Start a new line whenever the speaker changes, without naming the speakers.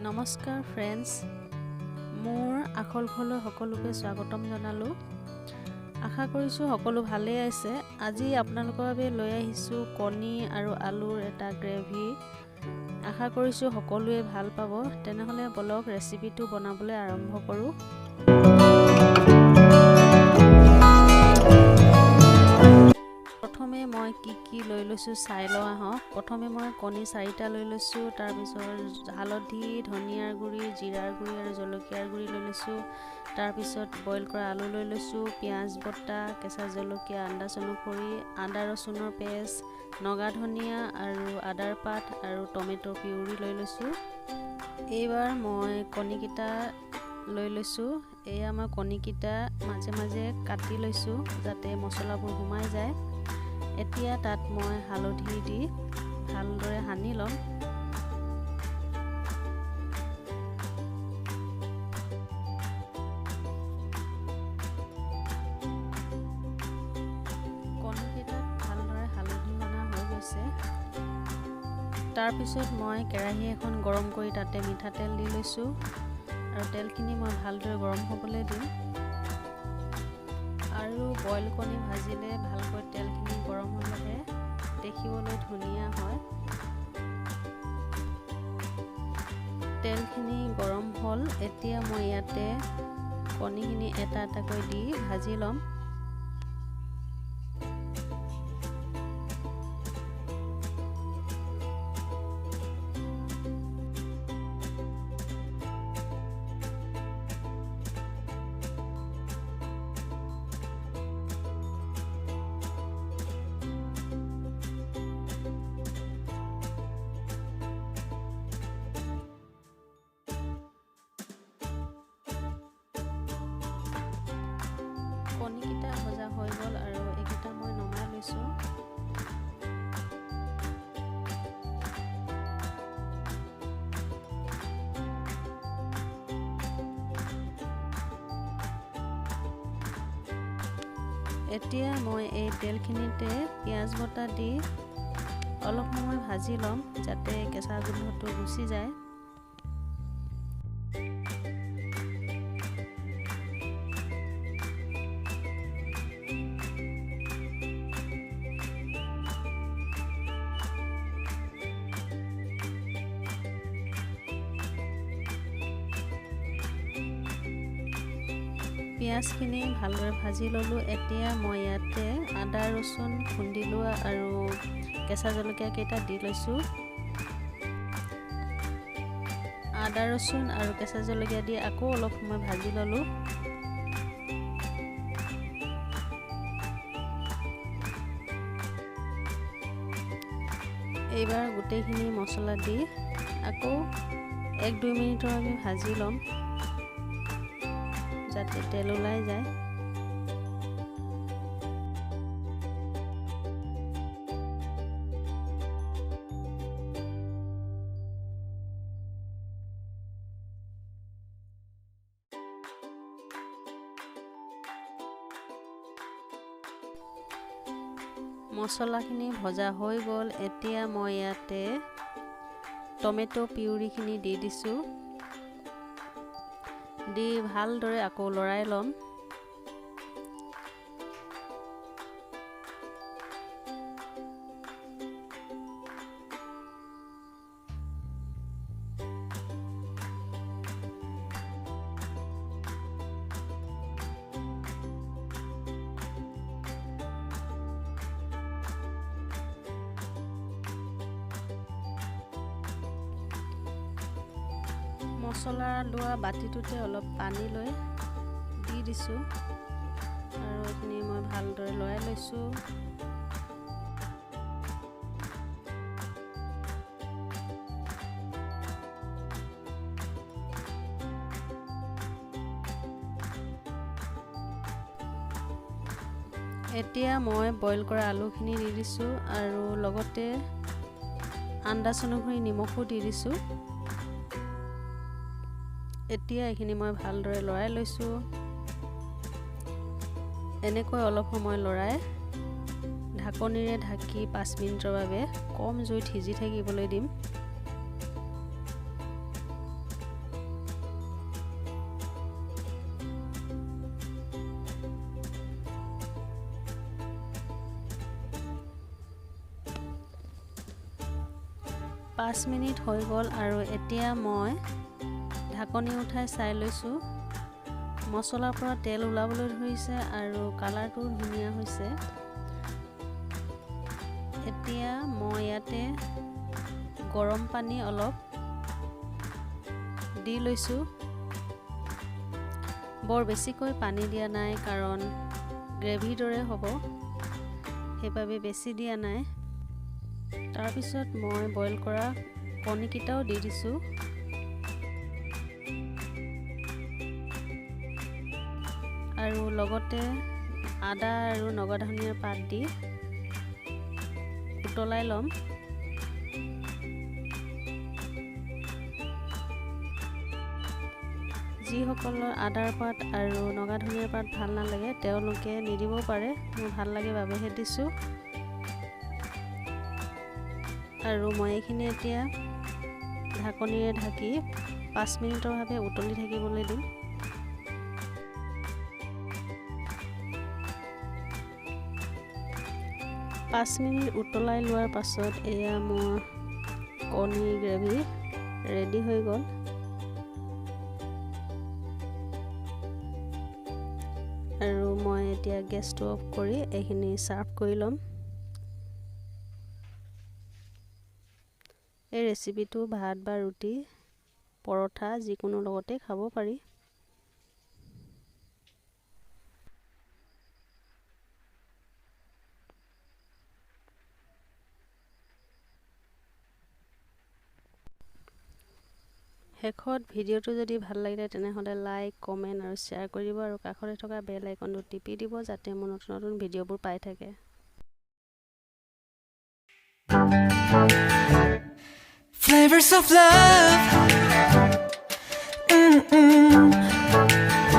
নমস্কাৰ ফ্ৰেণ্ডছ, মোৰ আখল ঘৰলৈ সকলোকে স্বাগতম জনালোঁ। আশা কৰিছোঁ সকলো ভালেই আছে। আজি আপোনালোকৰ বাবে লৈ আহিছোঁ কণী আৰু আলুৰ এটা গ্ৰেভি। আশা কৰিছোঁ সকলোৱে ভাল পাব। তেনেহ'লে বলক ৰেচিপিটো বনাবলৈ আৰম্ভ কৰোঁ। প্ৰথমে মই কি লৈ লৈছোঁ চাই লোৱা হওক। প্ৰথমে মই কণী 4টা লৈ লৈছোঁ। তাৰপিছত হালধি, ধনিয়াৰ গুড়ি, জিৰাৰ গুড়ি আৰু জলকীয়াৰ গুড়ি লৈ লৈছোঁ। তাৰপিছত বইল কৰা আলু লৈ লৈছোঁ, পিঁয়াজ বটা, কেঁচা জলকীয়া, আন্দাজ অনুসৰি, আদা ৰচুনৰ পেষ্ট, নগা ধনিয়া আৰু আদাৰ পাত আৰু টমেটো পিউৰি লৈ লৈছোঁ। এইবাৰ মই কণীকেইটা লৈ লৈছোঁ। এয়া মই কণীকেইটা মাজে মাজে কাটি লৈছোঁ যাতে মছলাবোৰ সোমাই যায়। এতিয়া তাত মই হালধি দি ভালদৰে সানি ল'ম। কণীকেইটাত ভালদৰে হালধি সনা হৈ গৈছে। তাৰপিছত মই কেৰাহী এখন গৰম কৰি তাতে মিঠাতেল দি লৈছোঁ আৰু তেলখিনি মই ভালদৰে গৰম হ'বলৈ দিম। আৰু বইল কণী ভাজিলে ভালকৈ তেলখিনি গৰম হ'লেহে দেখিবলৈ ধুনীয়া হয়। তেলখিনি গৰম হ'ল। এতিয়া মই ইয়াতে কণীখিনি এটা এটাকৈ দি ভাজি ল'ম। কণীকেইটা ভজা হৈ গ'ল আৰু এইকেইটা মই নমাই লৈছোঁ। এতিয়া মই এই তেলখিনিতে পিঁয়াজ বটা দি অলপ সময় ভাজি ল'ম যাতে কেঁচা গোন্ধটো গুচি যায়। পিঁয়াজখিনি ভালদৰে ভাজি ল'লোঁ। এতিয়া মই ইয়াতে আদা ৰচুন খুন্দি লোৱা আৰু কেঁচা জলকীয়া কেইটা দি লৈছোঁ। আদা ৰচুন আৰু কেঁচা জলকীয়া দি আকৌ অলপ সময় ভাজি ল'লোঁ। এইবাৰ গোটেইখিনি মছলা দি আকৌ 1-2 মিনিটৰ আমি ভাজি ল'ম যাতে তেল ওলাই যায়। মছলাখিনি ভজা হৈ গ'ল। এতিয়া মই ইয়াতে টমেটো পিউৰিখিনি দি দিছোঁ। দি ভালদৰে আকৌ লৰাই ল'ম। মছলা লোৱা বাতিটোতে অলপ পানী লৈ দি দিছোঁ আৰু এইখিনি মই ভালদৰে লৰাই লৈছোঁ। এতিয়া মই বইল কৰা আলুখিনি দি দিছোঁ আৰু লগতে আন্দাজ অনুসৰি নিমখো দি দিছোঁ। এতিয়া এইখিনি মই ভালদৰে লৰাই লৈছোঁ। এনেকৈ অলপ সময় লৰাই ঢাকনিৰে ঢাকি 5 মিনিটৰ বাবে কম জুইত সিজি থাকিবলৈ দিম। 5 মিনিট হৈ গ'ল আৰু এতিয়া মই ঢাকনি উঠাই চাই লৈছোঁ। মছলাৰ পৰা তেল ওলাবলৈ ধৰিছে আৰু কালাৰটো ধুনীয়া হৈছে। এতিয়া মই ইয়াতে গৰম পানী অলপ দি লৈছোঁ। বৰ বেছিকৈ পানী দিয়া নাই কাৰণ গ্ৰেভিৰ দৰে হ'ব, সেইবাবে বেছি দিয়া নাই। তাৰপিছত মই বইল কৰা কণীকেইটাও দি দিছোঁ। আৰু লগতে আদা আৰু নগা ধনিয়াৰ পাত দি উতলাই ল'ম। যিসকলৰ আদাৰ পাত আৰু নগা ধনিয়াৰ পাত ভাল নালাগে তেওঁলোকে নিদিবও পাৰে, মোৰ ভাল লাগে বাবেহে দিছোঁ। আৰু মই এইখিনি এতিয়া ঢাকনিৰে ঢাকি 5 মিনিটৰ বাবে উতলি থাকিবলৈ দিম। পাঁচ মিনিট উতলাই লোৱাৰ পাছত এয়া মোৰ কণী গ্ৰেভি ৰেডি হৈ গ'ল। আৰু মই এতিয়া গেছটো অফ কৰি এইখিনি চাৰ্ভ কৰি ল'ম। এই ৰেচিপিটো ভাত বা ৰুটি, পৰঠা যিকোনো লগতে খাব পাৰি। শেষত ভিডিঅ'টো যদি ভাল লাগিলে তেনেহ'লে লাইক, কমেণ্ট আৰু শ্বেয়াৰ কৰি দিব আৰু কাষতে থকা বেল আইকনটো টিপি দিব যাতে মোৰ নতুন নতুন ভিডিঅ'বোৰ পাই থাকে।
Flavors of love.